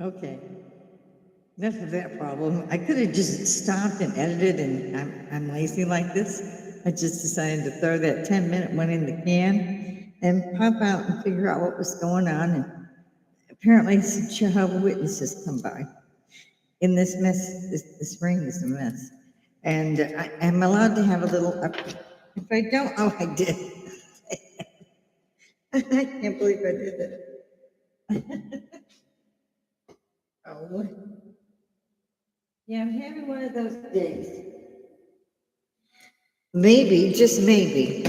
Okay. Enough of that problem. I could have just stopped and edited, and I'm lazy like this. I just decided to throw that 10-minute one in the can and pop out and figure out what was going on. And apparently, some Jehovah Witnesses come by. In this mess, this ring is a mess. And I'm allowed to have a little. If I don't, oh, I did. I can't believe I did that. Oh, yeah, I'm having one of those days. Maybe, just maybe,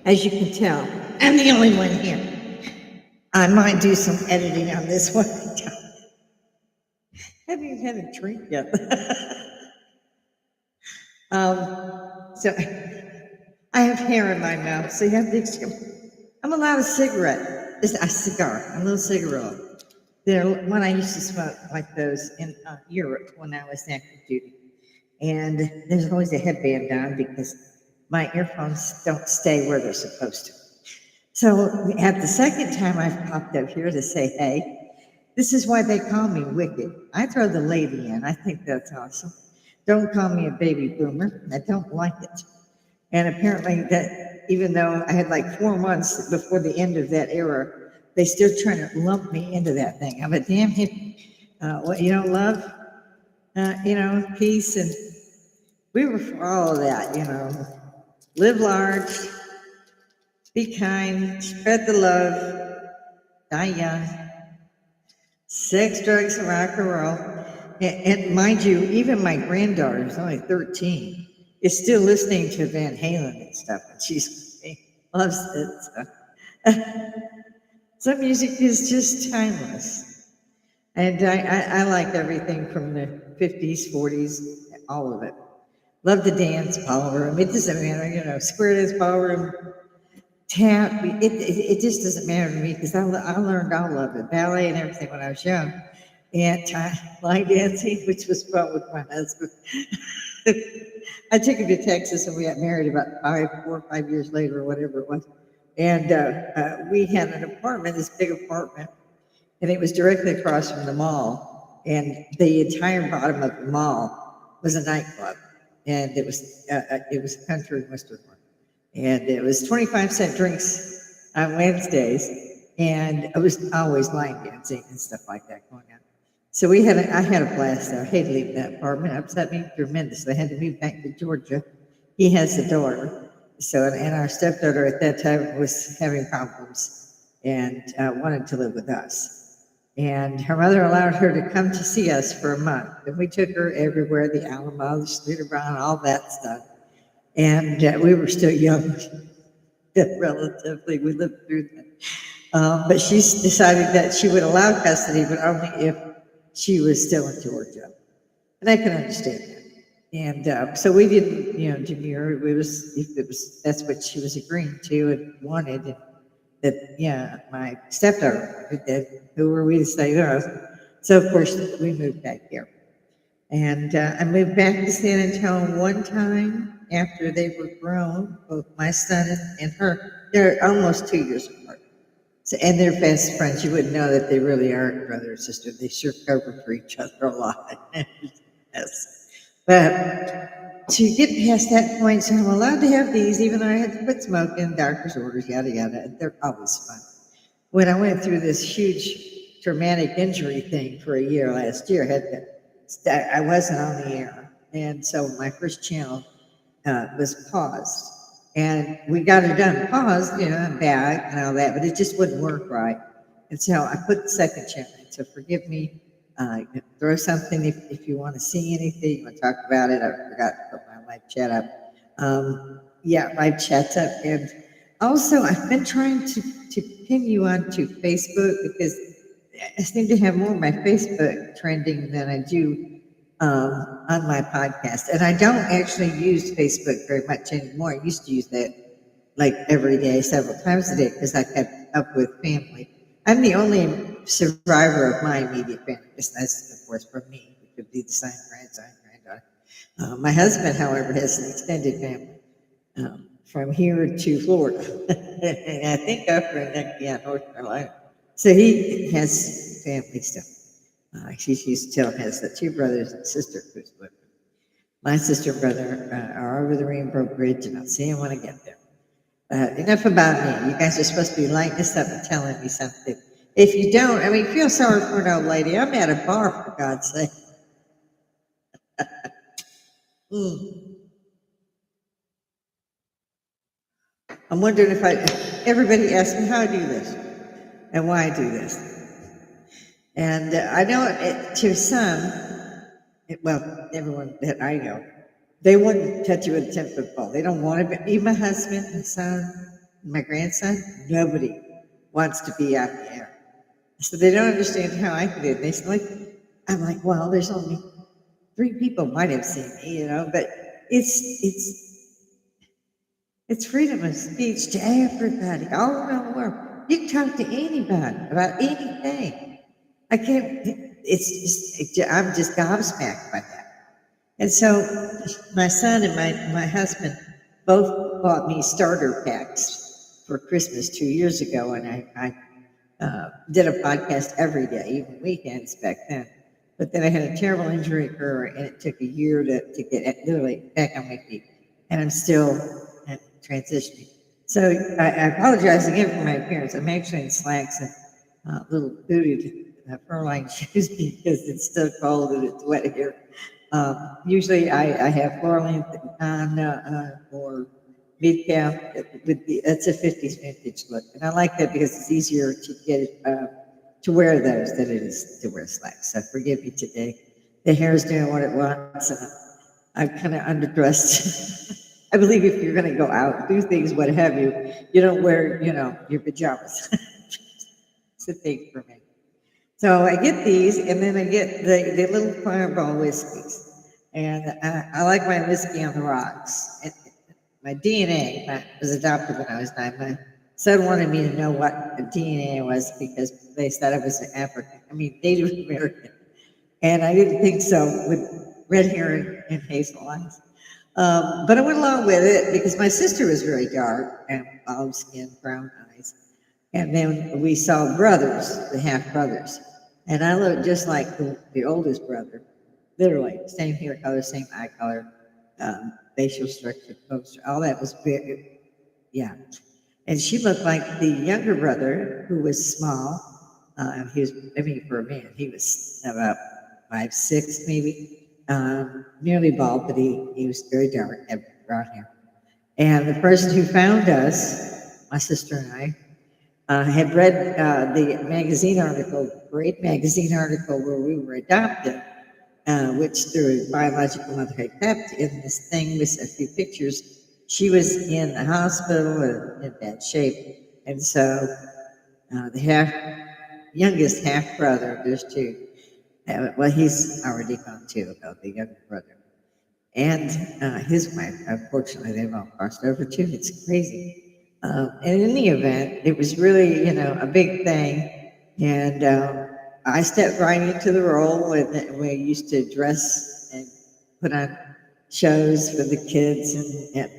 as you can tell, I'm the only one here. I might do some editing on this one. I haven't even had a drink yet. So I have hair in my mouth, so you have to. I'm allowed a cigarette, it's a cigar, a little cigarette. They're one I used to smoke like those in Europe when I was active duty. And there's always a headband on because my earphones don't stay where they're supposed to. So at the second time I've popped up here to say, hey, this is why they call me wicked. I throw the lady in. I think that's awesome. Don't call me a baby boomer. I don't like it. And apparently that even though I had like 4 months before the end of that era, they still trying to lump me into that thing. I'm a damn hippie. What you don't love, peace, and we were for all of that, Live large, be kind, spread the love, die young, sex, drugs, and rock and roll. And mind you, even my granddaughter, who's only 13, is still listening to Van Halen and stuff, and she loves it. So. Some music is just timeless. And I like everything from the 50s, 40s, all of it. Love the dance ballroom. It doesn't matter, square dance ballroom, tap. It just doesn't matter to me because I learned all of it, ballet and everything when I was young. And line dancing, which was fun with my husband. I took him to Texas and we got married about 4 or 5 years later or whatever it was. And we had an apartment, this big apartment, and it was directly across from the mall. And the entire bottom of the mall was a nightclub, and it was a country and western one, and it was 25-cent drinks on Wednesdays, and it was always line dancing and stuff like that going on. So I had a blast there. I hated leaving that apartment. It upset me tremendously. I had to move back to Georgia. He has a daughter. So, and our stepdaughter at that time was having problems and wanted to live with us. And her mother allowed her to come to see us for a month. And we took her everywhere, the Alamo, the Streeter Brown, all that stuff. And we were still young, relatively. We lived through that. But she decided that she would allow custody, but only if she was still in Georgia. And I can understand that. And so we didn't, demur. That's what she was agreeing to and wanted. And that, my stepdaughter did. Who were we to say no? So of course we moved back here. And I moved back to San Antonio one time after they were grown, both my son and her. They're almost 2 years apart. So, and they're best friends. You wouldn't know that they really aren't brother and sister. They sure cover for each other a lot. Yes. But to get past that point, so I'm allowed to have these, even though I had to quit smoking, doctor's orders, yada, yada. And they're always fun. When I went through this huge traumatic injury thing for a year last year, I wasn't on the air. And so my first channel was paused. And we got it done paused, and back and all that, but it just wouldn't work right. And so I put the second channel in. So forgive me. Throw something if you want to see anything, you want to talk about it. I forgot to put my live chat up. Live chat's up. And also, I've been trying to pin you onto Facebook because I seem to have more of my Facebook trending than I do on my podcast. And I don't actually use Facebook very much anymore. I used to use that like every day, several times a day, because I kept up with family. I'm the only survivor of my immediate family. That's, of course, from me, which would be the son, grandson, granddaughter. My husband, however, has an extended family from here to Florida. And I think up in North Carolina. So he has family stuff. She used to tell him has the two brothers and sister who's with him. My sister and brother are over the Rainbow Bridge, and I'll see him when I get there. Enough about me. You guys are supposed to be lighting this up and telling me something. If you don't, I mean, feel sorry for an old lady. I'm at a bar, for God's sake. Mm. I'm wondering if everybody asks me how I do this and why I do this. And I know to some, well, everyone that I know, they wouldn't touch you with a 10-foot pole. They don't want to be. Even my husband, my son, my grandson, nobody wants to be out in the air. So they don't understand how I do it. They say, I'm like, well, there's only 3 people might have seen me, but it's freedom of speech to everybody all around the world. You can talk to anybody about anything. I can't. I'm just gobsmacked by that. And so my son and my husband both bought me starter packs for Christmas 2 years ago, and I did a podcast every day, even weekends back then. But then I had a terrible injury occur, and it took a year to get literally back on my feet. And I'm still transitioning. So I apologize again for my appearance. I'm actually in slacks and little booted fur-lined shoes because it's still cold and it's wet here. Usually I have floor length on or mid calf. That's a 50s vintage look, and I like that because it's easier to get to wear those than it is to wear slacks. So forgive me today. The hair is doing what it wants, and I'm kind of underdressed. I believe if you're going to go out, do things, what have you, you don't wear, your pajamas. It's a thing for me. So I get these, and then I get the little fireball whiskeys. And I like my whiskey on the rocks. And my DNA was adopted when I was 9. My son wanted me to know what DNA was because they said I was an Native American. And I didn't think so with red hair and hazel eyes. But I went along with it because my sister was very dark and olive skin, brown eyes. And then we saw brothers, the half brothers. And I looked just like the oldest brother, literally, same hair color, same eye color, facial structure, poster, all that was big. Yeah. And she looked like the younger brother who was small. For a man, he was about 5'6", maybe, nearly bald, but he was very dark, had brown hair. And the person who found us, my sister and I, had read the magazine article, great magazine article where we were adopted, which through biological mother had kept in this thing with a few pictures. She was in the hospital and in bad shape. And so the youngest half brother, there's 2. Well, he's already gone too, though, the younger brother. And his wife, unfortunately, they've all crossed over too. It's crazy. And in any event, it was really, a big thing. And I stepped right into the role when we used to dress and put on shows for the kids and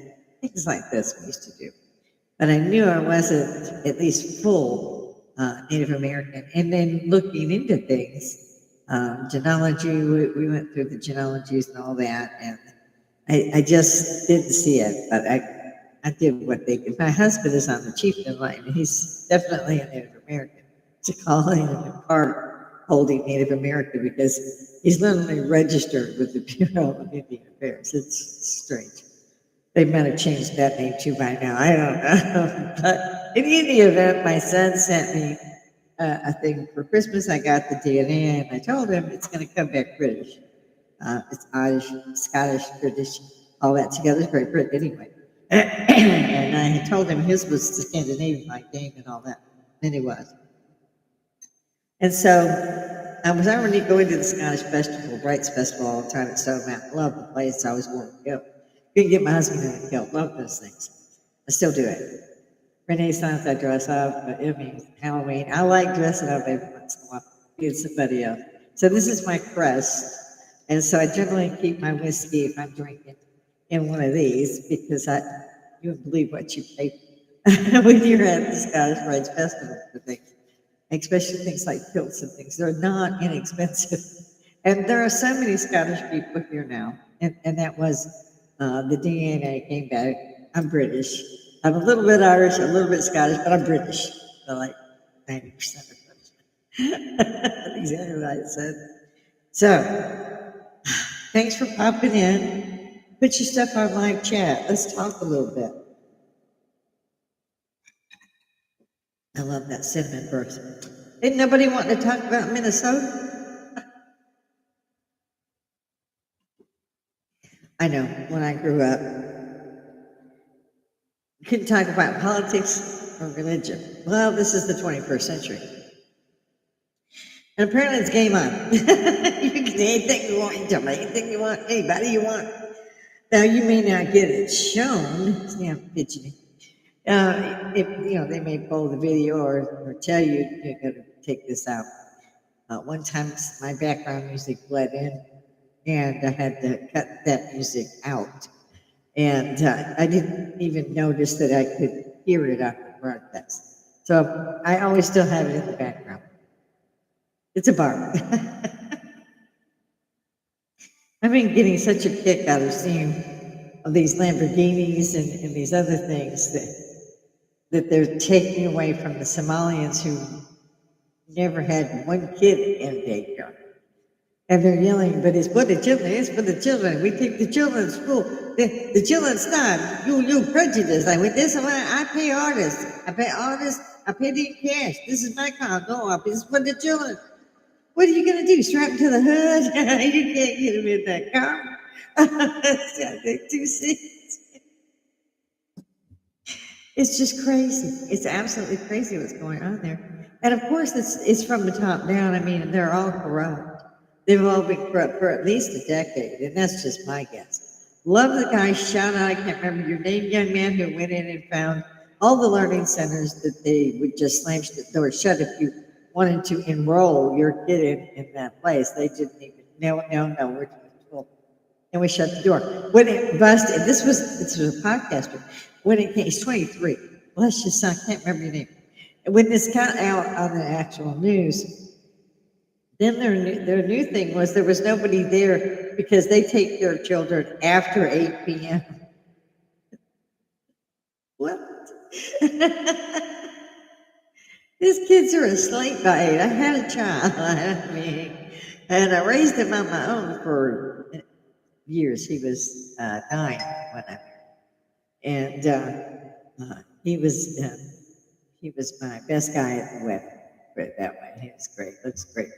things like this we used to do. But I knew I wasn't at least full Native American. And then looking into things, genealogy, we went through the genealogies and all that. And I just didn't see it, but I did what they did. My husband is on the chieftain line, and he's definitely a Native American. To call him a card holding Native American because he's literally registered with the Bureau of Indian Affairs. It's strange. They might have changed that name too by now. I don't know. But in any event, my son sent me a thing for Christmas. I got the DNA, and I told him it's going to come back British. It's Irish, Scottish, British, all that together is Great Britain anyway. And I had told him his was Scandinavian, like name and all that. And he was. And so I was already going to the Scottish Festival, Brights Festival all the time at Stone Mountain. Love the place. I always wanted to go. Couldn't get my husband to go. Love those things. I still do it. Renaissance, I dress up. Halloween. I like dressing up every once in a while. Get somebody else. So this is my crest. And so I generally keep my whiskey if I'm drinking in one of these because you wouldn't believe what you pay when you're at the Scottish Rites Festival for things. especially things like quilts and things. They're not inexpensive. And there are so many Scottish people here now. And that was the DNA came back. I'm British. I'm a little bit Irish, a little bit Scottish, but I'm British. So like 90% of British. That's exactly what I said. So thanks for popping in. Put your stuff on live chat. Let's talk a little bit. I love that cinnamon burst. Ain't nobody wanting to talk about Minnesota? I know, when I grew up, you couldn't talk about politics or religion. Well, this is the 21st century. And apparently it's game on. You can say anything you want, you tell me anything you want, anybody you want. Now, you may not get it shown. See, I'm fidgety. If, they may pull the video or tell you, you're going to take this out. One time, my background music bled in, and I had to cut that music out. And I didn't even notice that I could hear it on the broadcast. So I always still have it in the background. It's a bar. I've been getting such a kick out of seeing these Lamborghinis and these other things that they're taking away from the Somalians who never had one kid in daycare. And they're yelling, but it's for the children, it's for the children. We take the children to school. The children's time. You prejudice. Like with this, I pay artists. I pay the cash. This is my car. Go up. It's for the children. What are you going to do? Strap them to the hood? You can't get them in that car. It's got the 2 seats. It's just crazy. It's absolutely crazy what's going on there. And of course, it's from the top down. I mean, they're all corrupt. They've all been corrupt for at least a decade, and that's just my guess. Love the guy, shout out, I can't remember your name, young man who went in and found all the learning centers that they would just slam the door shut if you wanted to enroll your kid in that place. They didn't even, no, we're cool. And we shut the door. When it busted, this was a podcaster, when it came, he's 23. Bless your son, I can't remember your name. And when this got out on the actual news, then their new thing was there was nobody there because they take their children after 8 p.m. What? These kids are asleep by 8. I had a child, and I raised him on my own for years. He was 9 when I married, and he was my best guy at the wedding. Put it that way. He was great. Looks great.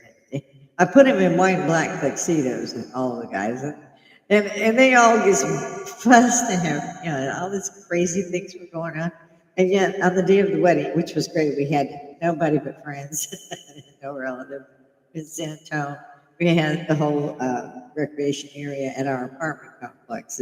I put him in white and black tuxedos, and all the guys, and they all get fussed and have all these crazy things were going on. And yet, on the day of the wedding, which was great, we had nobody but friends, no relative in San Antonio. We had the whole recreation area at our apartment complex.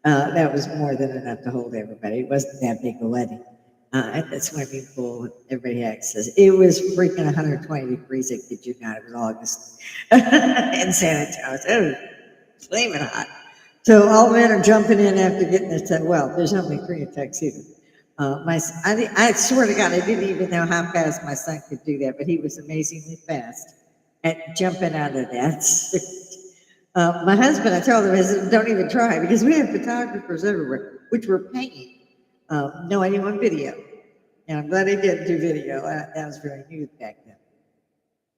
That was more than enough to hold everybody. It wasn't that big a wedding. At the swimming pool, everybody had access. It was freaking 120 degrees. I kid you not. It was August in San Antonio. It was flaming hot. So all men are jumping in after getting this. Well, there's only 3 in tuxedo. I swear to God, I didn't even know how fast my son could do that, but he was amazingly fast at jumping out of that. My husband, I told him, I said, don't even try, because we have photographers everywhere, which were paying. No, I didn't want video. And I'm glad I didn't do video. That was very new back then.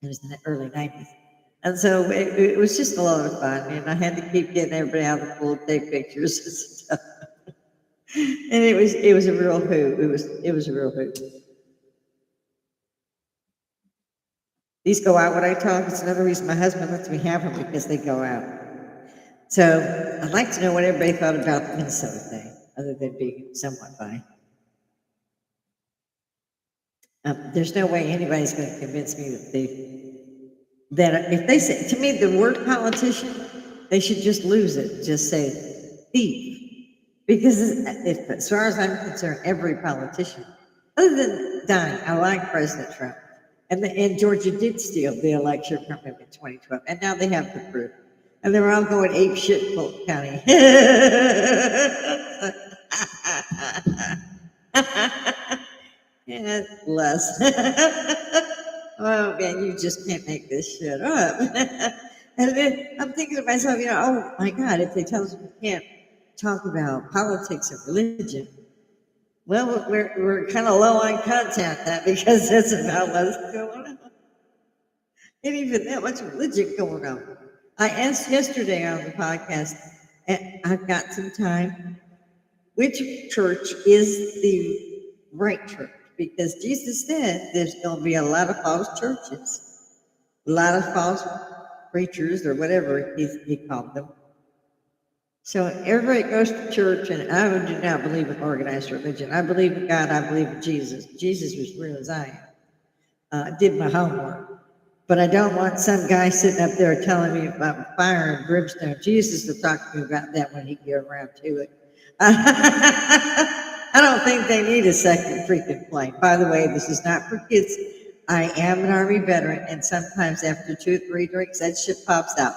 It was in the early 90s. And so it was just a lot of fun. And I had to keep getting everybody out of the pool to take pictures and stuff. And it was a real hoot. It was a real hoot. These go out when I talk. It's another reason my husband lets me have them, because they go out. So I'd like to know what everybody thought about the Minnesota thing, other than being somewhat funny. There's no way anybody's going to convince me that if they say, to me, the word politician, they should just lose it. Just say thief. Because as far as I'm concerned, every politician, other than Donnie, I like President Trump. And Georgia did steal the election from him in 2012. And now they have the proof. And they're all going ape shit in Fulton County. Yeah, less. Oh man, you just can't make this shit up. And then I'm thinking to myself, oh my God, if they tell us we can't talk about politics and religion, well, we're kind of low on content then because that's about what's going on. Ain't even that much religion going on. I asked yesterday on the podcast, and I've got some time, which church is the right church? Because Jesus said there's going to be a lot of false churches, a lot of false preachers, or whatever he called them. So everybody goes to church, and I do not believe in organized religion. I believe in God. I believe in Jesus. Jesus was real as I am. Did my homework. But I don't want some guy sitting up there telling me about fire and brimstone. Jesus will talk to me about that when he get around to it. I don't think they need a second freaking plane. By the way, this is not for kids. I am an Army veteran, and sometimes after 2 or 3 drinks, that shit pops out.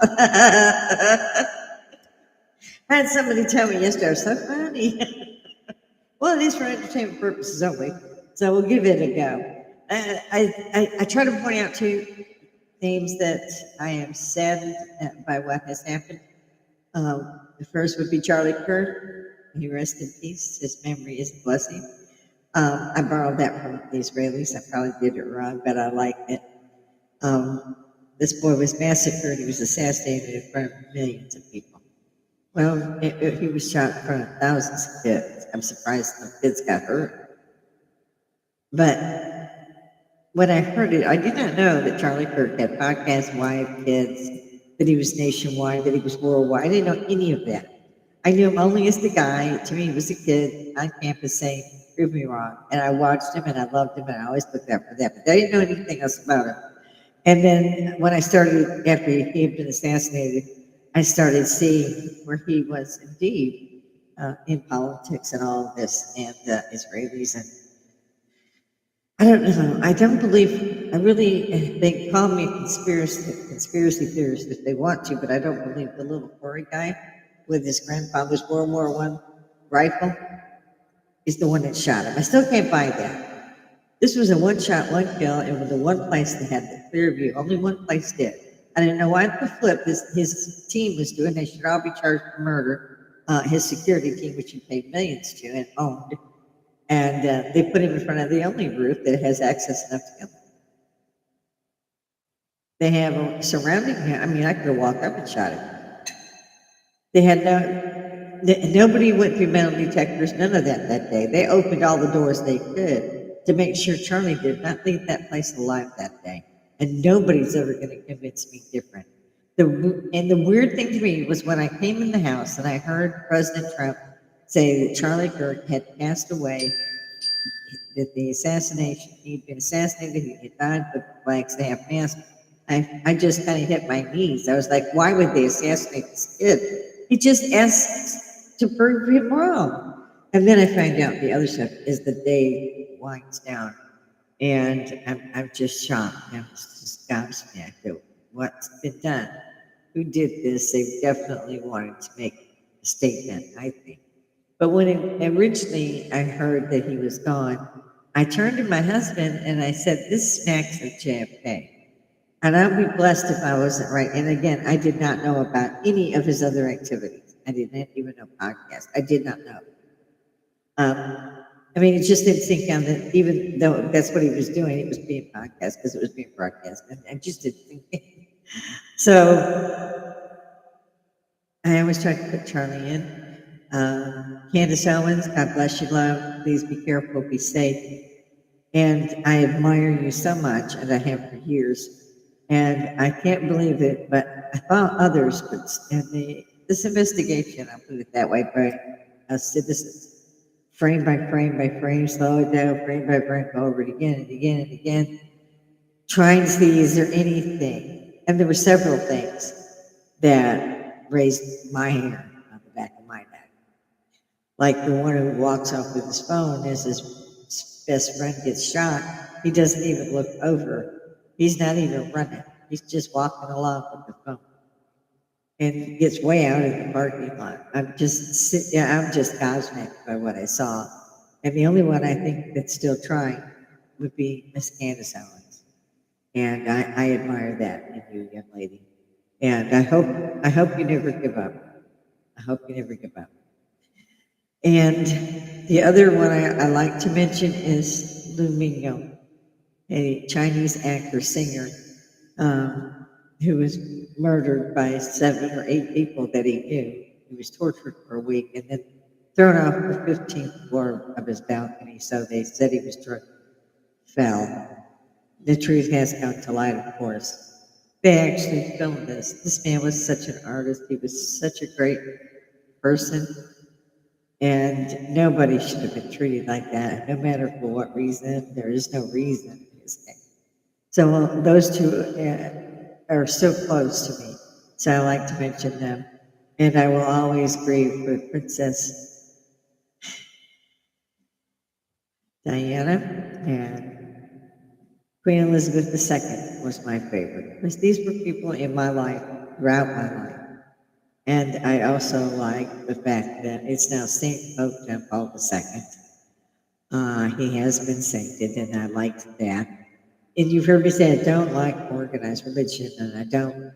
I had somebody tell me yesterday, so funny. Well, it is for entertainment purposes only, so we'll give it a go. I try to point out two themes that I am saddened by what has happened. The first would be Charlie Kirk. He rest in peace. His memory is a blessing. I borrowed that from the Israelis. I probably did it wrong, but I like it. This boy was massacred. He was assassinated in front of millions of people. Well, he was shot in front of thousands of kids. I'm surprised no kids got hurt. But when I heard it, I did not know that Charlie Kirk had podcast, wife, kids, that he was nationwide, that he was worldwide. I didn't know any of that. I knew him only as the guy. To me, he was a kid on campus saying, "Prove me wrong." And I watched him, and I loved him, and I always looked out for that. But I didn't know anything else about him. And then when I started, after he had been assassinated, I started seeing where he was indeed in politics and all of this, and Israelis. And I don't know. I don't believe. I really. They call me a conspiracy theorist if they want to, but I don't believe the little Corey guy with his grandfather's World War I rifle is the one that shot him. I still can't buy that. This was a one shot, one kill, and with the one place that had the clear view. Only one place did. I didn't know why the flip his team was doing. They should all be charged for murder. His security team, which he paid millions to and owned, and they put him in front of the only roof that has access enough to kill him. They have surrounding him. I mean, I could have walked up and shot him. They had nobody went through metal detectors, none of that day. They opened all the doors they could to make sure Charlie did not leave that place alive that day. And nobody's ever going to convince me different. And the weird thing to me was when I came in the house and I heard President Trump say that Charlie Kirk had passed away, that the assassination, he'd been assassinated, he had died, but flags to have mask. I just kind of hit my knees. I was like, why would they assassinate this kid? He just asks to prove him wrong. And then I find out the other stuff as the day winds down. And I'm just shocked. I'm just gobsmacked at what's been done. Who did this? They definitely wanted to make a statement, I think. But when originally I heard that he was gone, I turned to my husband and I said, this smacks of JFK. And I'd be blessed if I wasn't right. And again, I did not know about any of his other activities. I didn't even know podcasts. I did not know. I mean, it just didn't sink down that even though that's what he was doing, it was being podcast because it was being broadcast. And I just didn't think. So I always try to put Charlie in. Candace Owens, God bless you, love. Please be careful, be safe. And I admire you so much, and I have for years. And I can't believe it, but I found others, but this investigation, I'll put it that way, by citizens, frame by frame, slow it down, frame by frame, go over it again and again and again, trying to see is there anything. And there were several things that raised my hair on the back of my neck. Like the one who walks off with his phone as his best friend gets shot, he doesn't even look over. He's not even running. He's just walking along with the phone. And he gets way out in the parking lot. I'm just gobsmacked by what I saw. And the only one I think that's still trying would be Miss Candace Owens. And I admire that in you, young lady. And I hope you never give up. I hope you never give up. And the other one I like to mention is Lu Mingyong, a Chinese actor singer who was murdered by 7 or 8 people that he knew. He was tortured for a week and then thrown off the 15th floor of his balcony. So they said he was drunk, fell. The truth has come to light, of course. They actually filmed this. This man was such an artist. He was such a great person. And nobody should have been treated like that, no matter for what reason. There is no reason in his case. So those two are so close to me. So I like to mention them. And I will always grieve for Princess Diana, and Queen Elizabeth II was my favorite. Because these were people in my life, throughout my life. And I also like the fact that it's now Saint Pope John Paul II. He has been sainted, and I liked that. And you've heard me say I don't like organized religion, and I don't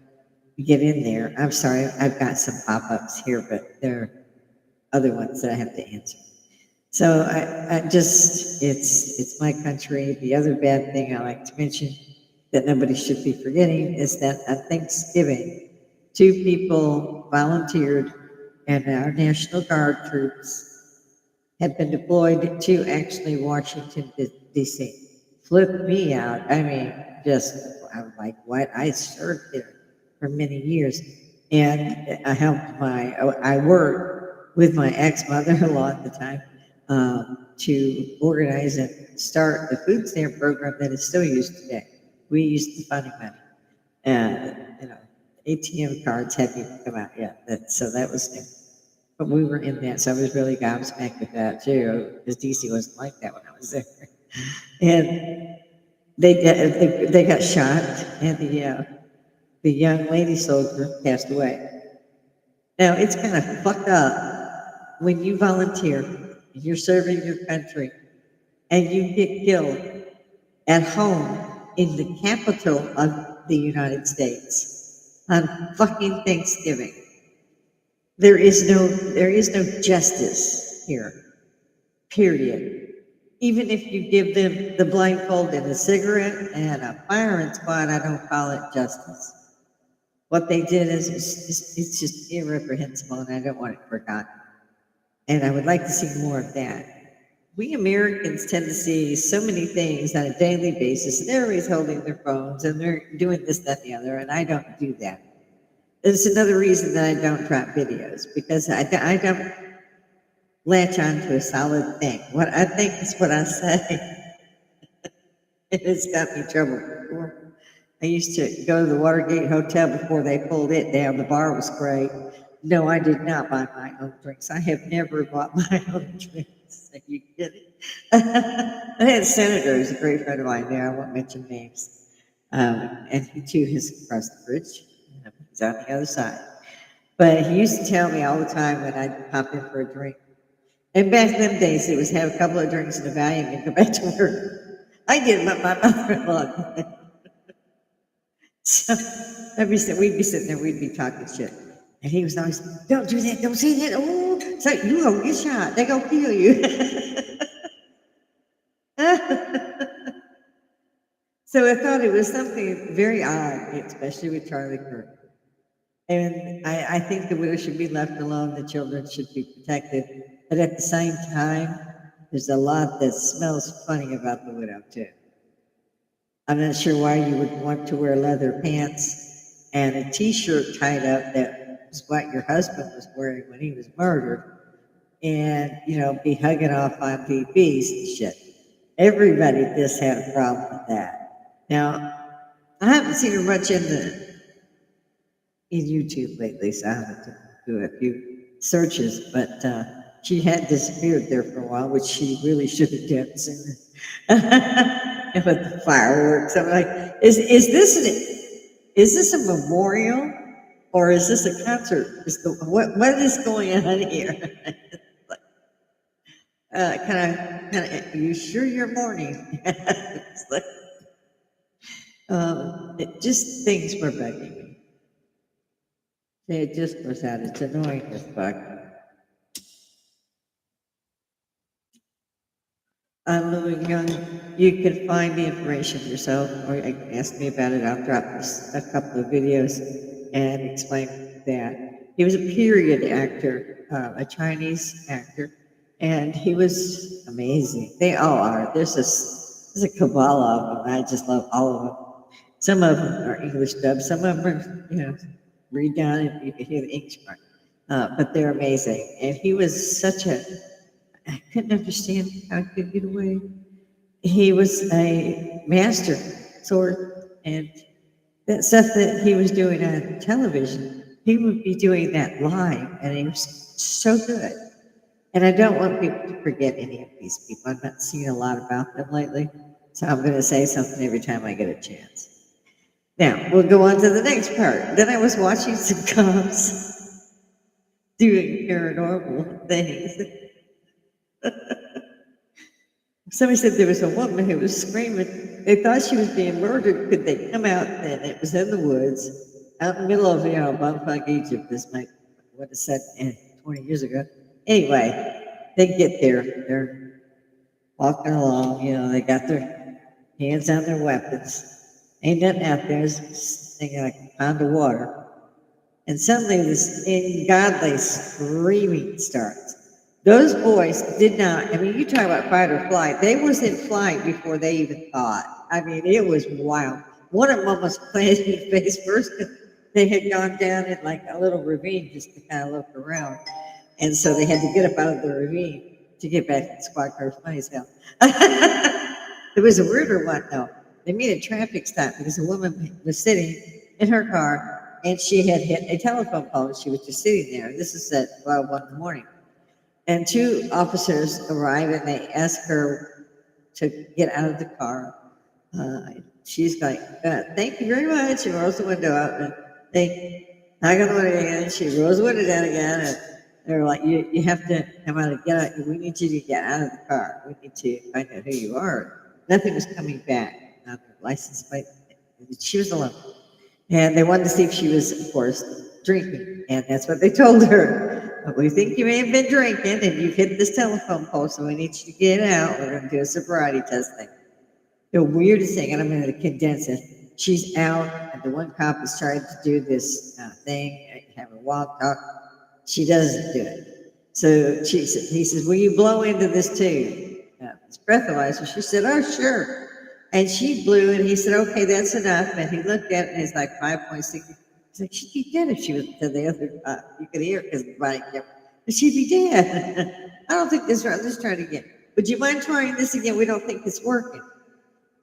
get in there. I'm sorry, I've got some pop-ups here, but there are other ones that I have to answer. So I just, it's my country. The other bad thing I like to mention that nobody should be forgetting is that at Thanksgiving, 2 people volunteered, and our National Guard troops had been deployed to actually Washington, D.C. Flipped me out. I mean, just, I was like, what? I served there for many years. And I worked with my ex-mother-in-law at the time to organize and start the food stamp program that is still used today. We used the funding money. And, ATM cards hadn't even come out yet. So that was new. But we were in that, so I was really gobsmacked with that too, because DC wasn't like that when I was there. And they got shot, and the young lady soldier passed away. Now it's kind of fucked up when you volunteer and you're serving your country, and you get killed at home in the capital of the United States on fucking Thanksgiving. There is no justice here, period. Even if you give them the blindfold and a cigarette and a firing squad, I don't call it justice. What they did is it's just irreprehensible, and I don't want it forgotten. And I would like to see more of that. We Americans tend to see so many things on a daily basis, and everybody's holding their phones and they're doing this, that, and the other, and I don't do that. It's another reason that I don't drop videos, because I don't latch on to a solid thing. What I think is what I say. And it's got me in trouble before. I used to go to the Watergate Hotel before they pulled it down. The bar was great. No, I did not buy my own drinks. I have never bought my own drinks. Are you kidding? I had a senator who's a great friend of mine there. I won't mention names. And he too has crossed the bridge. He's on the other side. But he used to tell me all the time when I'd pop in for a drink. And back in them days, it was have a couple of drinks and a Valium and go back to work. I did, but my mother-in-law did. So we'd be sitting there, we'd be talking shit. And he was always, don't do that, don't say that. Oh, it's like, you gonna get shot. They're gonna kill you. So I thought it was something very odd, especially with Charlie Kirk. And I think the widow should be left alone, the children should be protected. But at the same time, there's a lot that smells funny about the widow, too. I'm not sure why you would want to wear leather pants and a t-shirt tied up that was what your husband was wearing when he was murdered, and, be hugging off on PPs and shit. Everybody just had a problem with that. Now, I haven't seen her much in YouTube lately, so I have to do a few searches, but she had disappeared there for a while, which she really should have done sooner. And with the fireworks, I'm like, is this a memorial, or is this a concert? What is going on here? Kind of. Are you sure you're mourning? It's like, Just things were bugging me. It just was out. It's annoying as fuck. I'm moving young. You can find the information yourself, or you can ask me about it. I'll drop this, a couple of videos and explain that. He was a period actor, a Chinese actor, and he was amazing. They all are. There's a cabal of them. I just love all of them. Some of them are English dubs. Some of them are, read down and you can hear the English part. But they're amazing. And he was I couldn't understand how he could get away. He was a master sword, and that stuff that he was doing on television, he would be doing that live, and he was so good. And I don't want people to forget any of these people. I've not seen a lot about them lately, so I'm going to say something every time I get a chance. Now, we'll go on to the next part. Then I was watching some cops doing paranormal things. Somebody said there was a woman who was screaming. They thought she was being murdered. Could they come out? And it was in the woods, out in the middle of, bumfuck Egypt. This might what is said 20 years ago. Anyway, they get there. They're walking along. They got their hands on their weapons. Ain't nothing out there. It's like a pound of water. And suddenly this ungodly screaming starts. Those boys did not, you talk about fight or flight. They was in flight before they even thought. It was wild. One of them almost planted in face first because they had gone down in like a little ravine just to kind of look around. And so they had to get up out of the ravine to get back to the squad car. Funny as hell. There was a weirder one though. They made a traffic stop because a woman was sitting in her car and she had hit a telephone pole and she was just sitting there. This is at 1 in the morning. And two officers arrive and they ask her to get out of the car. She's like, thank you very much. She rolls the window out and they knock on the window again. She rolls the window down again. And they're like, you have to come out and get out. We need you to get out of the car. We need to find out who you are. Nothing was coming back. Not their license plate. She was alone. And they wanted to see if she was, of course, drinking. And that's what they told her. But we think you may have been drinking and you've hit this telephone pole, so we need you to get out. We're going to do a sobriety testing. The weirdest thing, and I'm going to condense it. She's out, and the one cop is trying to do this thing, have her walk, talk. She doesn't do it. So he says, will you blow into this tube? It's breathalyzer. She said, oh, sure. And she blew, and he said, okay, that's enough. And he looked at it, and it's like 5.6. He's like, she'd be dead if she was to the other, you could hear it because the body kept, but she'd be dead. I don't think this is right. Let's try it again. Would you mind trying this again? We don't think it's working.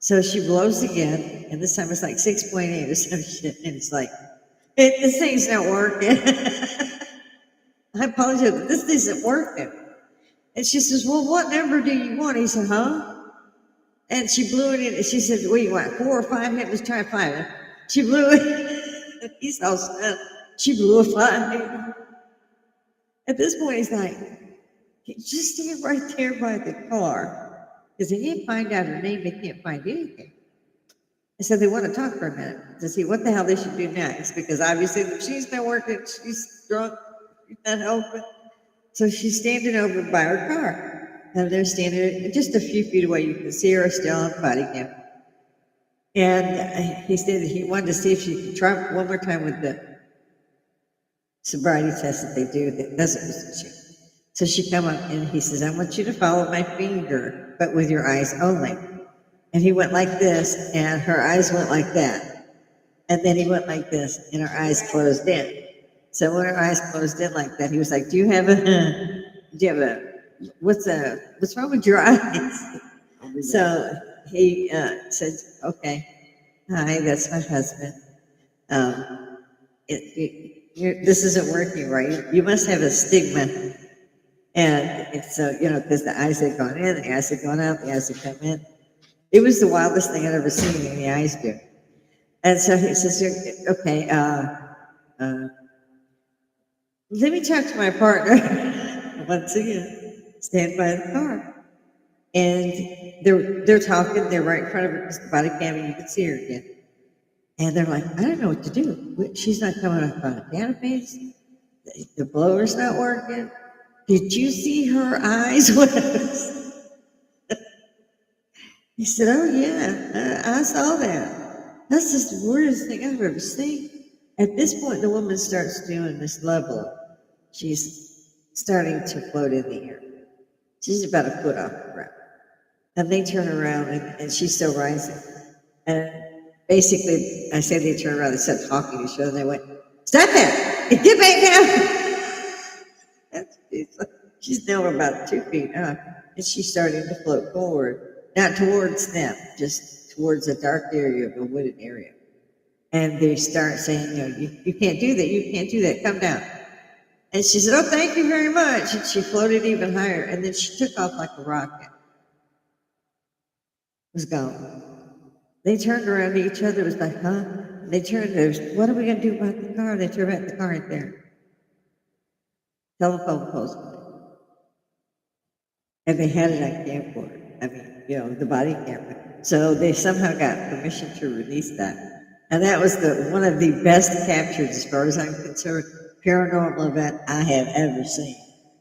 So she blows again, and this time it's like 6.8 or some shit. And it's like, this thing's not working. I apologize, but this isn't working. And she says, well, what number do you want? He said, huh? And she blew it in. And she said, what do you want, 4 or 5? Let's try 5. She blew it. He's all stunned. She blew a 5. At this point, he's like, just stand right there by the car. Because they can't find out her name. They can't find anything. And so they want to talk for a minute to see what the hell they should do next. Because obviously she's not working. She's drunk. She's not helping. So she's standing over by her car. And they're standing just a few feet away. You can see her still on body cam. And he said he wanted to see if she could try one more time with the sobriety test that they do that doesn't listen to you. So she come up and he says, I want you to follow my finger, but with your eyes only. And he went like this, and her eyes went like that. And then he went like this, and her eyes closed in. So when her eyes closed in like that, he was like, what's wrong with your eyes? So he said, okay, hi, that's my husband. This isn't working right. You must have a stigma. And so, because the eyes had gone in, the eyes had gone out, the eyes had come in. It was the wildest thing I'd ever seen in the eyes do. And so he says, okay, let me talk to my partner. Once again, stand by the car. And they're talking, they're right in front of her, body cam, and you can see her again. And they're like, I don't know what to do. She's not coming up on a database. The blower's not working. Did you see her eyes? He said, oh, yeah, I saw that. That's just the weirdest thing I've ever seen. At this point, the woman starts doing this level. She's starting to float in the air. She's about a foot off the ground. And they turn around and she's still rising. And basically, I say they turn around, they started talking to each other, and they went, stop that! Get back down! She's now about 2 feet up, and she's starting to float forward, not towards them, just towards a dark area of a wooded area. And they start saying, you can't do that, you can't do that, come down. And she said, oh, thank you very much. And she floated even higher, and then she took off like a rocket. Was gone. They turned around to each other. It was like, huh? They turned. What are we going to do about the car? They turned back the car right there. Telephone poles. And they had it on camcorder. I mean, the body camera. So they somehow got permission to release that. And that was one of the best captures, as far as I'm concerned, paranormal event I have ever seen.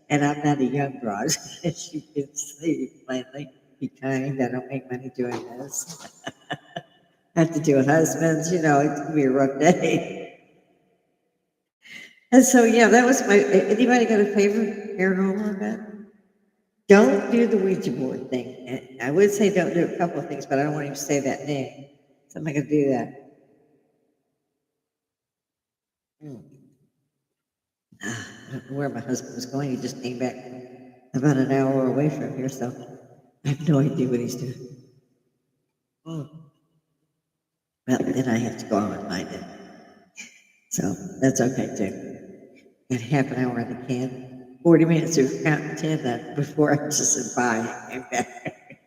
And I'm not a young broad, as you can see plainly. Be kind. I don't make money doing this. I have to do with husbands. It can be a rough day. And so, yeah, that was anybody got a favorite paranormal event? Don't do the Ouija board thing. And I would say don't do a couple of things, but I don't want you to say that name. So I'm not going to do that. I don't know where my husband was going. He just came back about an hour away from here, so I have no idea what he's doing. Well, then I have to go out and find it. So that's okay, too. Got half an hour in the can, 40 minutes of counting 10 that before I just said bye and came back.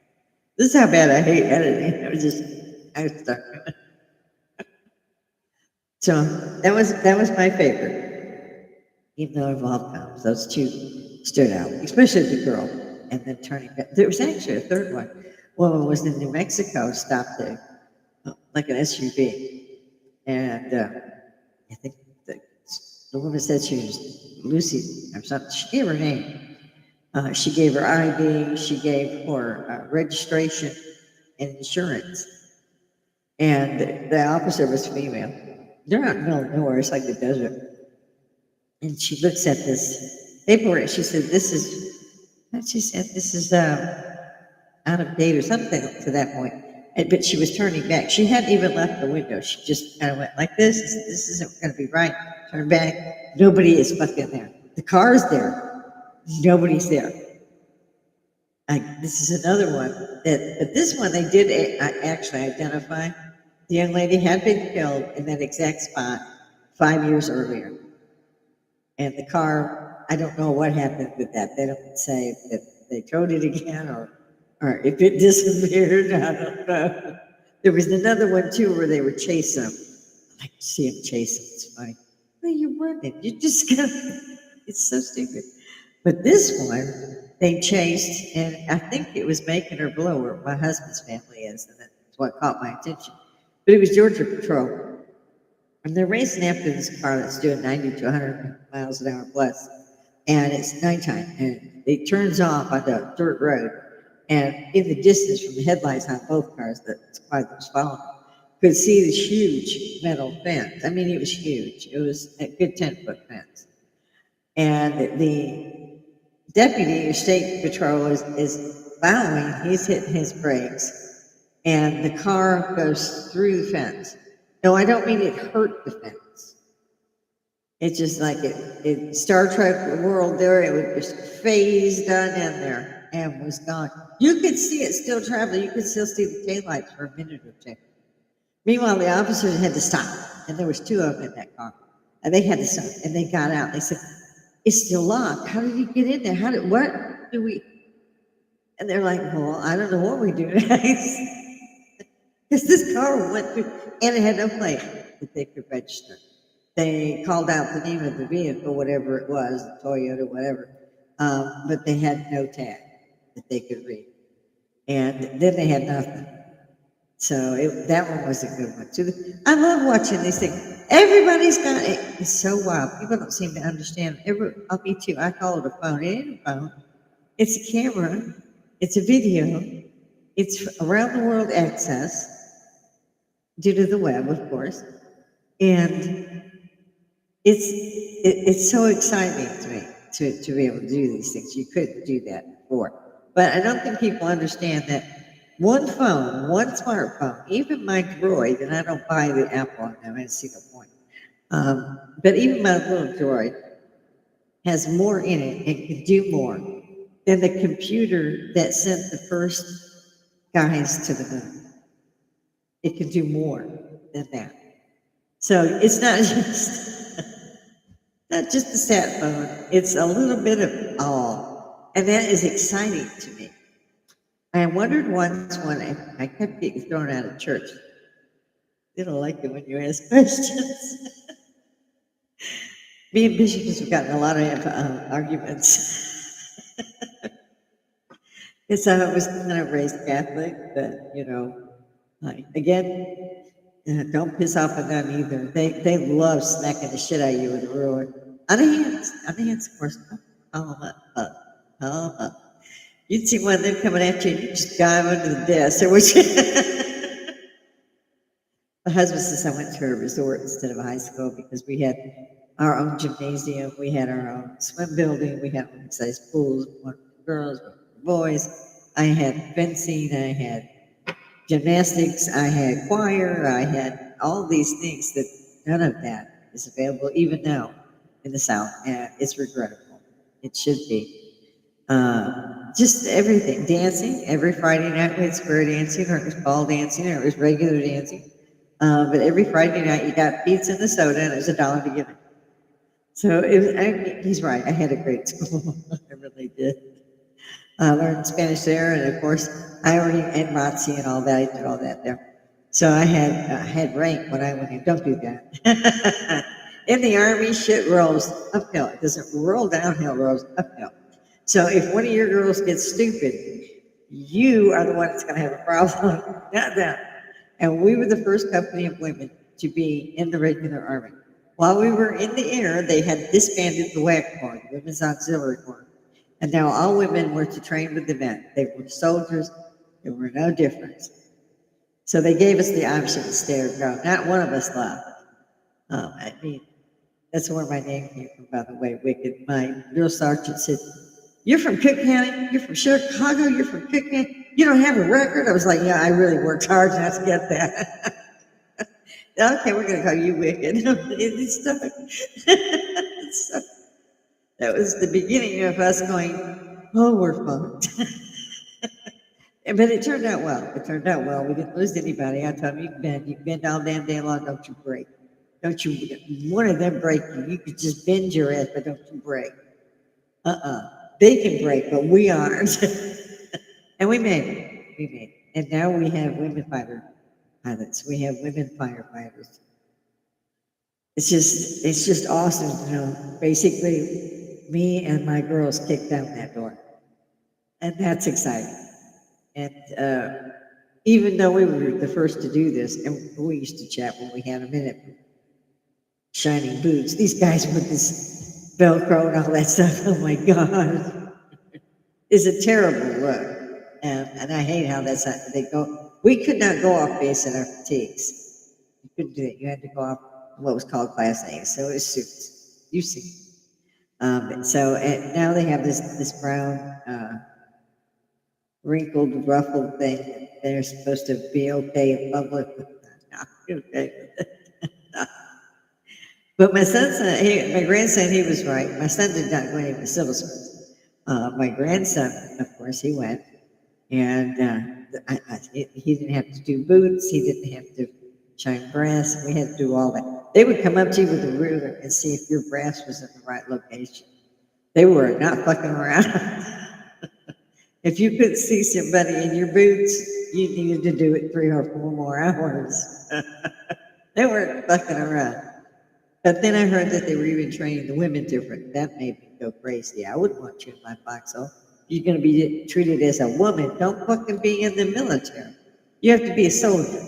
This is how bad I hate editing. I was stuck. So that was my favorite. Even though it involved cops, those two stood out, especially the girl. And then turning back. There was actually a third one. Woman was in New Mexico, stopped there, like an SUV. And I think the woman said she was Lucy or something. She gave her name. She gave her ID. She gave her registration and insurance. And the officer was female. They're out in the middle of nowhere. It's like the desert. And she looks at this paperwork. She said, this is out of date or something to that point. But she was turning back. She hadn't even left the window. She just kind of went like this. This isn't going to be right. Turn back. Nobody is fucking there. The car's there. Nobody's there. This is another one. But this one they did actually identify. The young lady had been killed in that exact spot 5 years earlier. And the car, I don't know what happened with that. They don't say that they towed it again or if it disappeared. I don't know. There was another one too where they were chasing them. I like to see them chase them. It's funny. Well, you're running. You just got. It's so stupid. But this one, they chased, and I think it was making her blow where my husband's family is, and that's what caught my attention. But it was Georgia Patrol. And they're racing after this car that's doing 90 to 100 miles an hour plus. And it's nighttime, and it turns off on the dirt road. And in the distance from the headlights on both cars, the squad that was following, could see this huge metal fence. I mean, it was huge. It was a good 10-foot fence. And the deputy of state patrol is following. He's hitting his brakes, and the car goes through the fence. No, I don't mean it hurt the fence. It's just like it Star Trek world there, it was just phased on in there and was gone. You could see it still traveling. You could still see the taillights for a minute or two. Meanwhile, the officers had to stop, and there was 2 of them in that car. And they had to stop, and they got out. They said, it's still locked. How did he get in there? What do we? And they're like, well, I don't know what we do next. Because this car went through, and it had no plate that they could register. They called out the name of the vehicle, whatever it was, Toyota, whatever, but they had no tag that they could read. And then they had nothing. So that one was a good one too. I love watching these things. Everybody's got it. It's so wild. People don't seem to understand. Me too. I call it a phone. It ain't a phone. It's a camera. It's a video. It's around the world access due to the web, of course, and it's so exciting to me to be able to do these things. You couldn't do that before, but I don't think people understand that one phone, one smartphone, even my Droid, and I don't buy the Apple on them. I see no point. But even my little Droid has more in it and can do more than the computer that sent the first guys to the moon. It can do more than that. So it's not just not just a sat phone. It's a little bit of all, and that is exciting to me. I wondered once when I kept getting thrown out of church. They don't like it when you ask questions. Me and Bishop have gotten a lot of arguments. Because I was kind of raised Catholic, but like, again, don't piss off at them either. They love smacking the shit out of you with a ruler. On the hands, of course. Oh. You'd see one of them coming after you, and you just dive under the desk. My husband says I went to a resort instead of a high school because we had our own gymnasium, we had our own swim building, we had one-size pools, one for girls, one for boys. I had fencing, I had gymnastics, I had choir, I had all these things that none of that is available even now in the South. And it's regrettable. It should be. Just everything. Dancing. Every Friday night we had square dancing, or it was ball dancing, or it was regular dancing. But every Friday night you got pizza and a soda, and it was $1 to give it. So it was, he's right. I had a great school. I really did. I learned Spanish there, and of course, I already and ROTC and all that. I did all that there. So I had rank when I went in. Don't do that. In the Army, shit rolls uphill. It doesn't roll downhill, rolls uphill. So if one of your girls gets stupid, you are the one that's going to have a problem, not them. And we were the first company of women to be in the regular Army. While we were in the air, they had disbanded the WAC Corps, the Women's Auxiliary Corps. And now all women were to train with the men. They were soldiers. There were no difference. So they gave us the option to stay or go. Not one of us left. I mean, that's where my name came from, by the way, Wicked. My drill sergeant said, "You're from Cook County? You're from Chicago? You're from Cook County? You don't have a record?" I was like, "Yeah, I really worked hard not to get that." "Okay, we're going to call you Wicked." It's stuck. So that was the beginning of us going, "Oh, we're fucked." But it turned out well. It turned out well. We didn't lose anybody. I told them, you can bend all damn day long, don't you break. Don't you, one of them break you. You could just bend your ass, but don't you break. They can break, but we aren't. And we made it. We made it. And now we have women pilots. We have women firefighters. It's just awesome to know. Basically, me and my girls kicked down that door. And that's exciting. And even though we were the first to do this, and we used to chat when we had a minute, shining boots, these guys with this Velcro and all that stuff, oh my God, is a terrible look. And I hate how they go. We could not go off base in our fatigues. You couldn't do it. You had to go off what was called Class A. So it was suits. You see. And now they have this brown, wrinkled, ruffled thing. They're supposed to be okay in public. Not okay with it. But my grandson, he was right. My son did not go into the civil service. My grandson, of course, he went. And he didn't have to do boots. He didn't have to shine brass. We had to do all that. They would come up to you with a ruler and see if your brass was in the right location. They were not fucking around. If you couldn't see somebody in your boots, you needed to do it 3 or 4 more hours. They weren't fucking around. But then I heard that they were even training the women different. That made me go crazy. I wouldn't want you in my foxhole. If you're going to be treated as a woman, don't fucking be in the military. You have to be a soldier.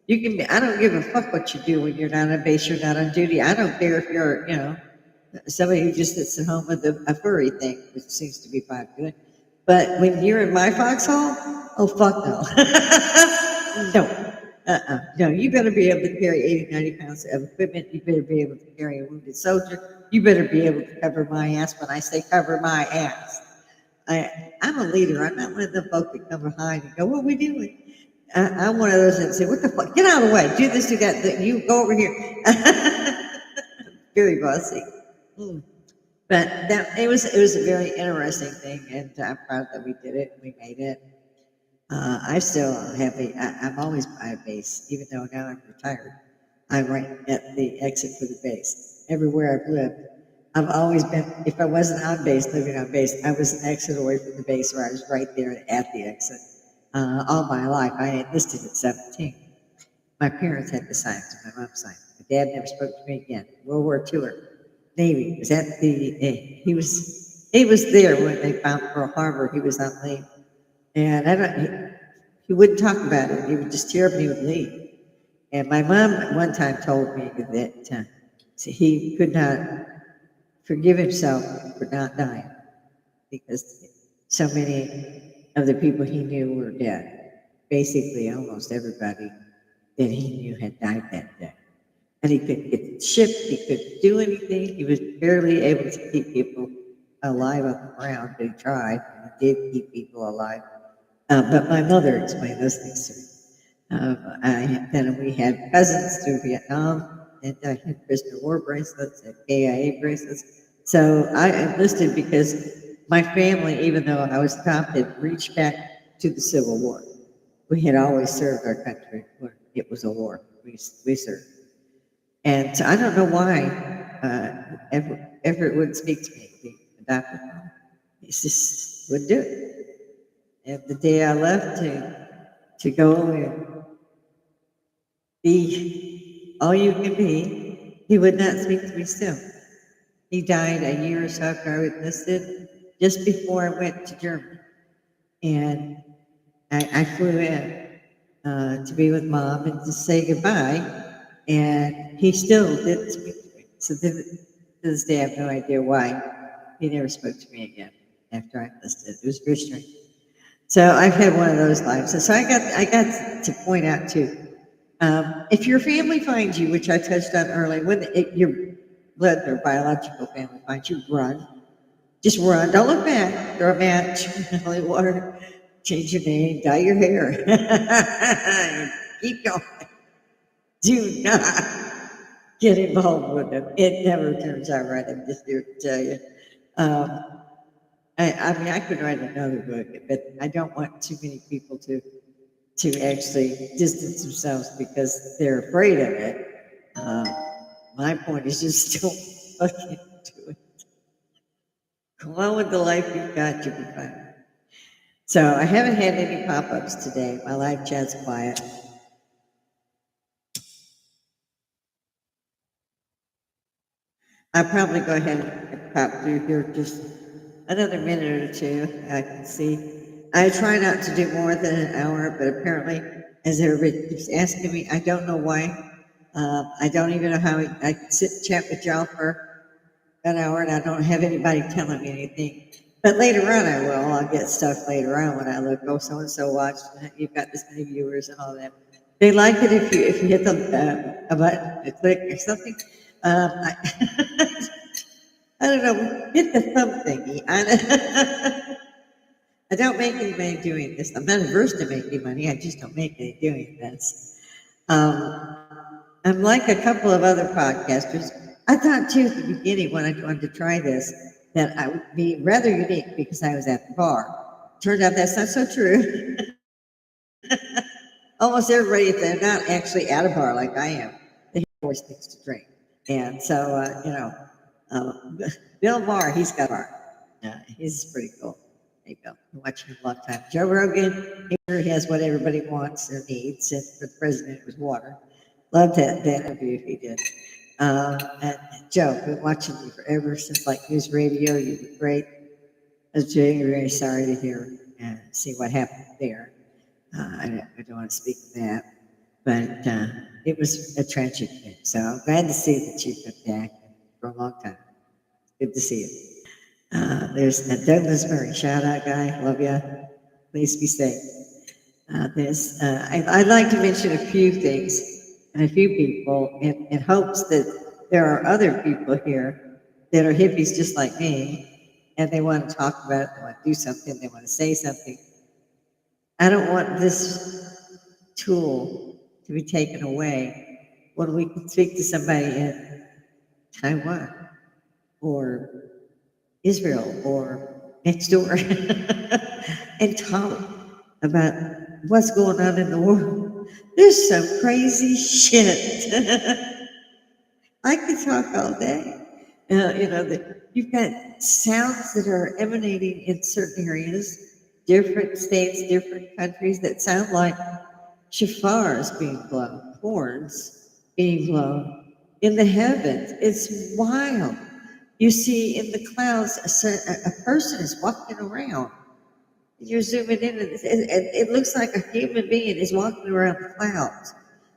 You can be, I don't give a fuck what you do when you're not on base, you're not on duty. I don't care if you're, somebody who just sits at home with a furry thing, which seems to be popular. But when you're in my foxhole, oh fuck no. No. No, you better be able to carry 80, 90 pounds of equipment. You better be able to carry a wounded soldier. You better be able to cover my ass when I say cover my ass. I'm a leader. I'm not one of the folk that come behind and go, what are we doing? I'm one of those that say, what the fuck? Get out of the way. Do this, do that. You go over here. Very bossy. Mm. But it was a very interesting thing, and I'm proud that we did it. We made it. I still have I'm always by a base, even though now I'm retired. I'm right at the exit for the base. Everywhere I've lived, I've always been, if I wasn't on base, living on base, I was an exit away from the base, or I was right there at the exit. All my life, I enlisted at 17. My parents had the signs, my mom signed. My dad never spoke to me again. World War II, Navy was at the, he was there when they found Pearl Harbor. He was on leave. And I don't, he wouldn't talk about it. He would just tear up and he would leave. And my mom at one time told me that he could not forgive himself for not dying because so many of the people he knew were dead. Basically, almost everybody that he knew had died that day. And he couldn't get the ship, he couldn't do anything. He was barely able to keep people alive on the ground, but he tried, and he did keep people alive. But my mother explained those things to me. Then we had cousins through Vietnam, and I had prisoner of war bracelets and KIA bracelets. So I enlisted because my family, even though I was adopted, reached back to the Civil War. We had always served our country when it was a war. We served. And so I don't know why Everett wouldn't speak to me, the adopted mom. He just wouldn't do it. And the day I left to go and be all you can be, he would not speak to me still. He died a year or so after I enlisted, just before I went to Germany. And I flew in to be with mom and to say goodbye. And he still didn't speak to me. So to this day, I have no idea why he never spoke to me again after I enlisted. It was very strange. So I've had one of those lives. And so I got to point out too, if your family finds you, which I touched on earlier, when your blood or biological family finds you, run. Just run. Don't look back. Throw a match, holy water, change your name, dye your hair. Keep going. Do not get involved with them. It never turns out right. I'm just here to tell you. I mean, I could write another book, but I don't want too many people to actually distance themselves because they're afraid of it. My point is just don't fucking do it. Go on with the life you've got, you'll be fine. So I haven't had any pop-ups today. My live chat's quiet. I'll probably go ahead and pop through here just another minute or two. I can see. I try not to do more than an hour, but apparently, as everybody keeps asking me, I don't know why. I don't even know how I sit and chat with y'all for an hour, and I don't have anybody telling me anything. But later on, I will. I'll get stuff later on when I look. Oh, so and so watched. You've got this many viewers and all that. They like it if you hit a button, a click or something. I, I don't know. Hit the thumb thingy. I don't make any money doing this. I'm not averse to making money. I just don't make any doing this. I'm like a couple of other podcasters. I thought too at the beginning when I wanted to try this that I would be rather unique because I was at the bar. Turned out that's not so true. Almost everybody, if they're not actually at a bar like I am, they have always things to drink. And so, Bill Maher, he's got a bar. He's pretty cool. There you go. Been watching him a long time. Joe Rogan, he has what everybody wants or needs. And for the president, it was water. Loved that interview he did. And Joe, been watching you forever since like news radio. You were great. I was very, very sorry to hear and see what happened there. I don't want to speak of that, but it was a tragic thing. So I'm glad to see that you've been back for a long time. Good to see you. There's a Douglas Murray, shout out guy, love ya. Please be safe. I'd like to mention a few things and a few people in hopes that there are other people here that are hippies just like me, and they want to talk about it, they want to do something, they want to say something. I don't want this tool to be taken away when we can speak to somebody in Taiwan or Israel or next door and talk about what's going on in the world. There's some crazy shit. I could talk all day. You've got sounds that are emanating in certain areas, different states, different countries that sound like shafars being blown, horns being blown in the heavens. It's wild. You see in the clouds, a person is walking around. You're zooming in, and it looks like a human being is walking around the clouds.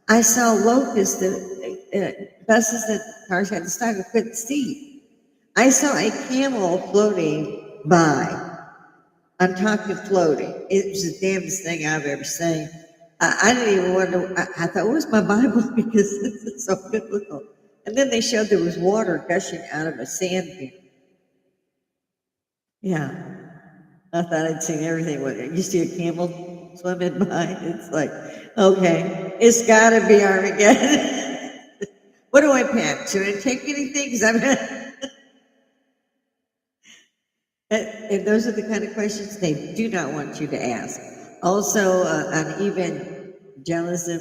I saw locusts that buses that cars had to stop and couldn't see. I saw a camel floating by. I'm talking floating. It was the damnedest thing I've ever seen. I didn't even wonder. I thought, where's my Bible? Because it's so biblical. And then they showed there was water gushing out of a sand dune. Yeah, I thought I'd seen everything with it. You see a camel swimming by, it's like, okay, it's gotta be Armageddon. What do I pack? Should I take anything? Because and those are the kind of questions they do not want you to ask. Also, on evangelism,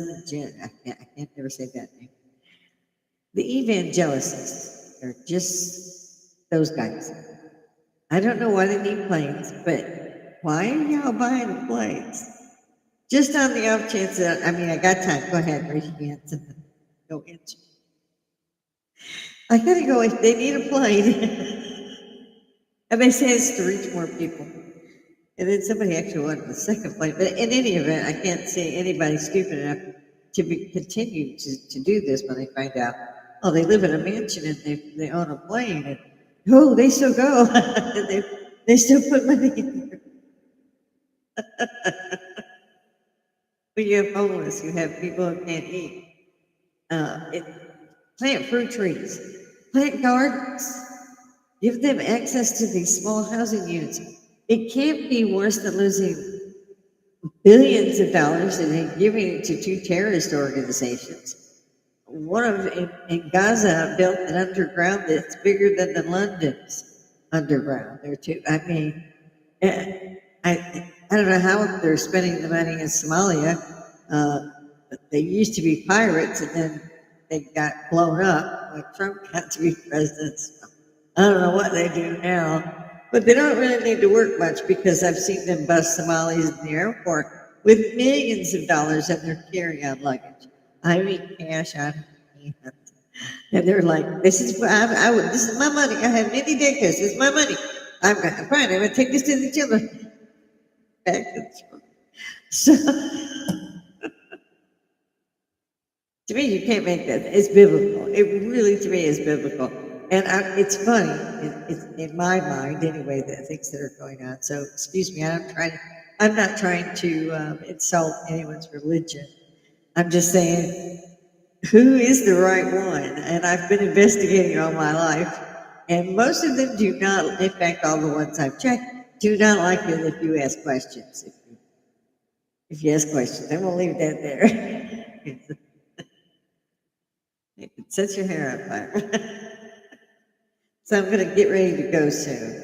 I can't never say that name. The evangelists are just those guys. I don't know why they need planes, but why are y'all buying planes? Just on the off chance that, I got time. Go ahead, raise your hands and go answer. I gotta go if they need a plane. And they say it's to reach more people. And then somebody actually wanted the second plane. But in any event, I can't see anybody stupid enough to continue to do this when they find out, oh, they live in a mansion and they own a plane. And, oh, they still go. And they still put money in there. But you have homeless, you have people who can't eat. Plant fruit trees, plant gardens, give them access to these small housing units. It can't be worse than losing billions of dollars and then giving it to two terrorist organizations. One of them in Gaza built an underground that's bigger than the London's underground. There too. I don't know how they're spending the money in Somalia. They used to be pirates, and then they got blown up when Trump got to be president. So I don't know what they do now, but they don't really need to work much because I've seen them bust Somalis in the airport with millions of dollars in their carry-on luggage. I mean, cash on hand. And they're like, "This is this is my money. I have many decades. This is my money. Fine. I'm going to take this to the children." Back to the children. So, to me, you can't make that. It's biblical. It really, to me, is biblical. And it's funny, it's in my mind anyway, the things that are going on. So, excuse me, I'm not trying to insult anyone's religion. I'm just saying, who is the right one? And I've been investigating all my life, and most of them do not, in fact, all the ones I've checked, do not like it if you ask questions. If you ask questions, then we'll leave that there. It can set your hair on fire. So I'm going to get ready to go soon.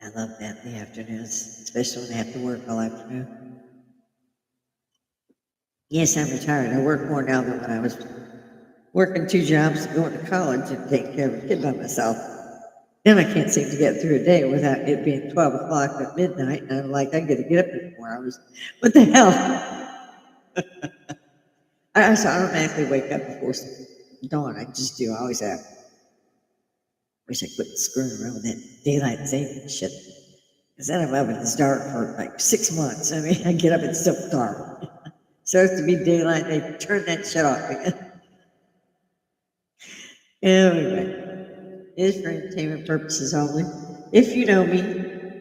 I love that in the afternoons, especially when I have to work all afternoon. Yes, I'm retired. I work more now than when I was working 2 jobs, going to college, and taking care of a kid by myself. And I can't seem to get through a day without it being 12 o'clock at midnight. And I'm like, I got to get up in 4 hours. What the hell? I automatically wake up before dawn. I just do. I always have. Wish I quit screwing around with that daylight savings shit. Because then I'm up and it's dark for like 6 months. I mean, I get up and it's still dark. Starts to be daylight, they turn that shit off again. Anyway, it is for entertainment purposes only. If you know me,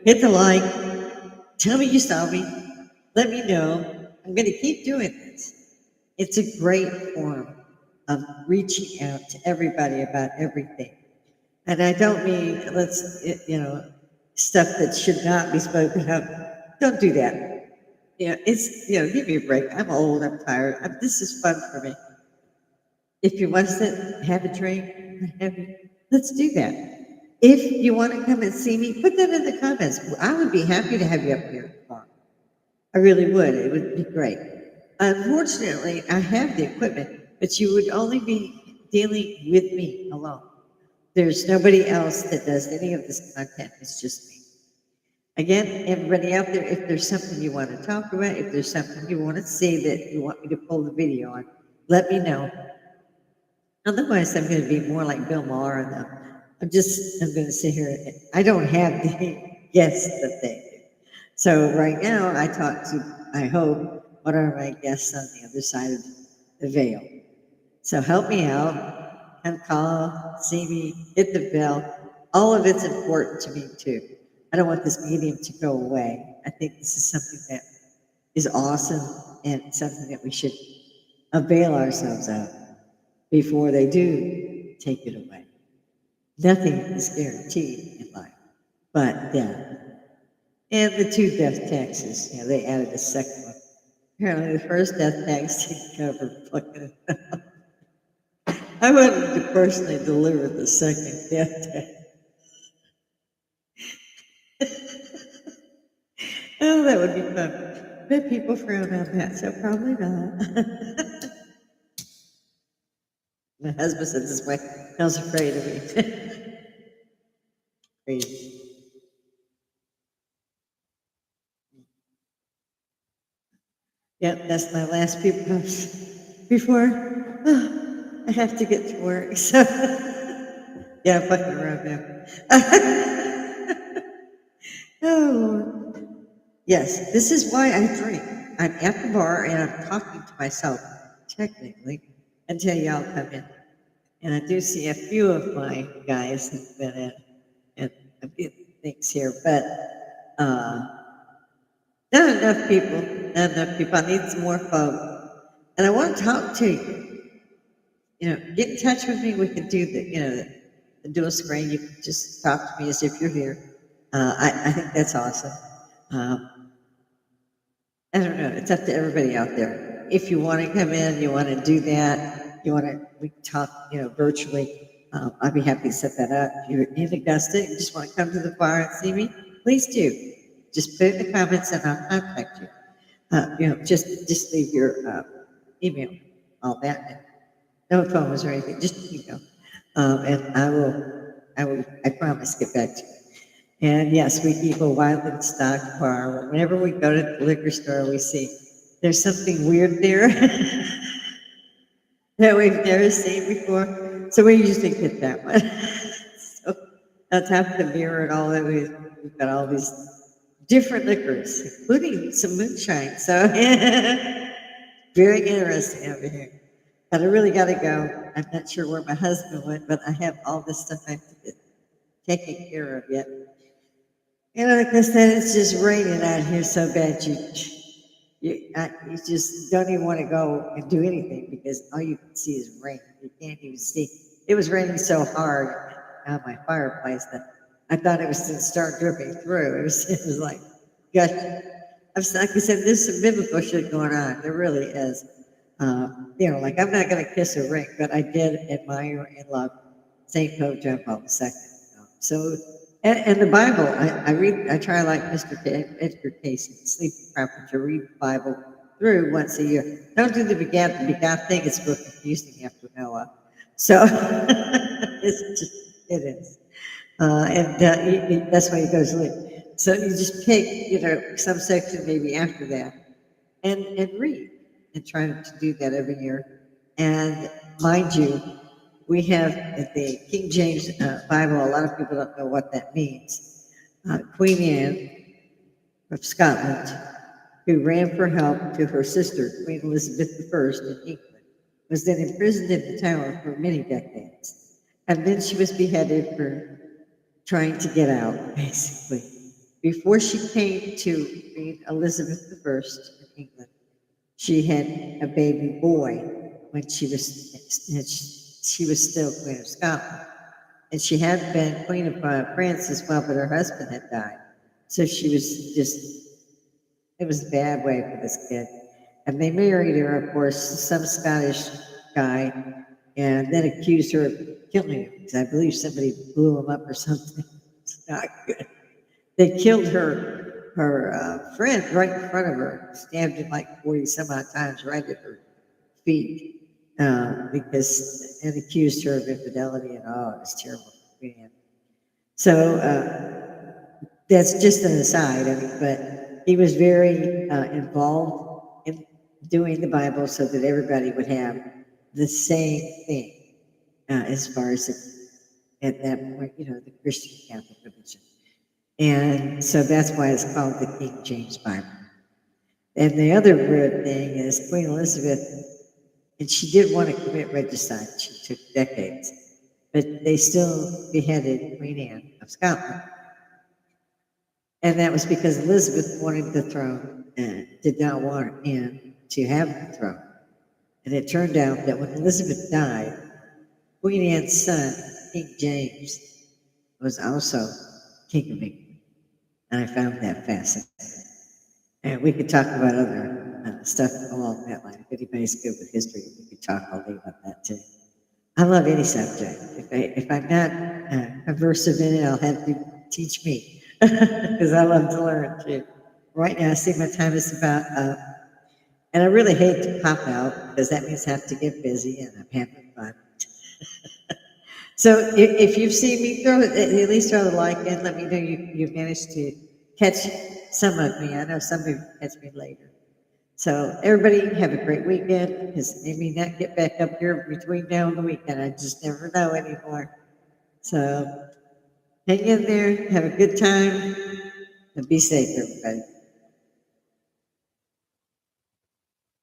hit the like, tell me you saw me, let me know. I'm going to keep doing this. It's a great form of reaching out to everybody about everything. And I don't mean, stuff that should not be spoken of. Don't do that. Give me a break. I'm old, I'm tired. This is fun for me. If you want to sit, have a drink, let's do that. If you want to come and see me, put that in the comments. I would be happy to have you up here tomorrow. I really would. It would be great. Unfortunately, I have the equipment, but you would only be dealing with me alone. There's nobody else that does any of this content. It's just me. Again, everybody out there, if there's something you want to talk about, if there's something you want to see that you want me to pull the video on, let me know. Otherwise, I'm going to be more like Bill Maher. And I'm going to sit here. I don't have the guests that they do. So right now, I hope, what are my guests on the other side of the veil. So help me out. Come call, see me, hit the bell. All of it's important to me too. I don't want this medium to go away. I think this is something that is awesome and something that we should avail ourselves of before they do take it away. Nothing is guaranteed in life, but death. And the 2 death taxes, they added a second one. Apparently, the first death tax didn't cover fucking. I wanted to personally deliver the second death tax. Oh, that would be fun. But people frown on that, so probably not. My husband said this way. I was afraid of me. Crazy. Yep, that's my last few puffs before I have to get to work. So, yeah, I'm fucking around now. Oh, Lord. Yes, this is why I drink. I'm at the bar and I'm talking to myself, technically, until y'all come in. And I do see a few of my guys have been in and a few things here, but not enough people. Not enough people. I need some more folk. And I want to talk to you. Get in touch with me. We can do the dual screen. You can just talk to me as if you're here. I think that's awesome. I don't know. It's up to everybody out there. If you want to come in, you want to do that, we can talk, virtually. I'd be happy to set that up. If you're in Augusta, you just want to come to the bar and see me, please do. Just put it in the comments and I'll contact you. Just leave your email, all that. No phones or anything, just email. And I promise get back to you. And yes, we keep a wildly stocked bar. Whenever we go to the liquor store, we see there's something weird there that we've never seen before. So we usually get that one. So on top of the beer and all that, we've got all these different liquors, including some moonshine. So very interesting over here. But I really got to go. I'm not sure where my husband went, but I have all this stuff I have to get taken care of yet. Like I said, it's just raining out here so bad you just don't even want to go and do anything because all you can see is rain. You can't even see. It was raining so hard on my fireplace that I thought it was going to start dripping through. It was like, gosh. Like I said, there's some biblical shit going on. There really is. Like I'm not going to kiss a ring, but I did admire and love St. Pope John Paul II. So, and the Bible, I try like Edgar Cayce, sleep proper, to read the Bible through once a year. Don't do the begat thing, it's real confusing after Noah. So, it is. That's why he goes to sleep. So you just pick, some section maybe after that and read and try to do that every year. And mind you, we have the King James Bible. A lot of people don't know what that means. Queen Anne of Scotland, who ran for help to her sister, Queen Elizabeth I in England, was then imprisoned in the Tower for many decades. And then she was beheaded for trying to get out, basically. Before she came to Queen Elizabeth I in England, she had a baby boy when she was still Queen of Scotland. And she had been Queen of France as well, but her husband had died. So she was just, it was a bad way for this kid. And they married her, of course, some Scottish guy, and then accused her of killing him, because I believe somebody blew him up or something. It's not good. They killed her friend right in front of her, stabbed him like 40 some odd times right at her feet, and accused her of infidelity, and oh, it was terrible. So that's just an aside. I mean, but he was very involved in doing the Bible so that everybody would have the same thing as far as at that point, the Christian Catholic religion. And so that's why it's called the King James Bible. And the other weird thing is Queen Elizabeth, and she did want to commit regicide. She took decades, but they still beheaded Queen Anne of Scotland. And that was because Elizabeth wanted the throne and did not want Anne to have the throne. And it turned out that when Elizabeth died, Queen Anne's son, King James, was also King of England. And I found that fascinating. And we could talk about other stuff along that line. If anybody's good with history, we could talk all day about that too. I love any subject. If I'm not aversive in it, I'll have you teach me because I love to learn too. Right now, I see my time is about up, and I really hate to pop out because that means I have to get busy, and I'm having fun. So if you've seen me throw it, at least throw a like in. Let me know you've managed to catch some of me. I know some of you catch me later. So everybody have a great weekend, because they may not get back up here between now and the weekend. I just never know anymore. So hang in there, have a good time, and be safe, everybody.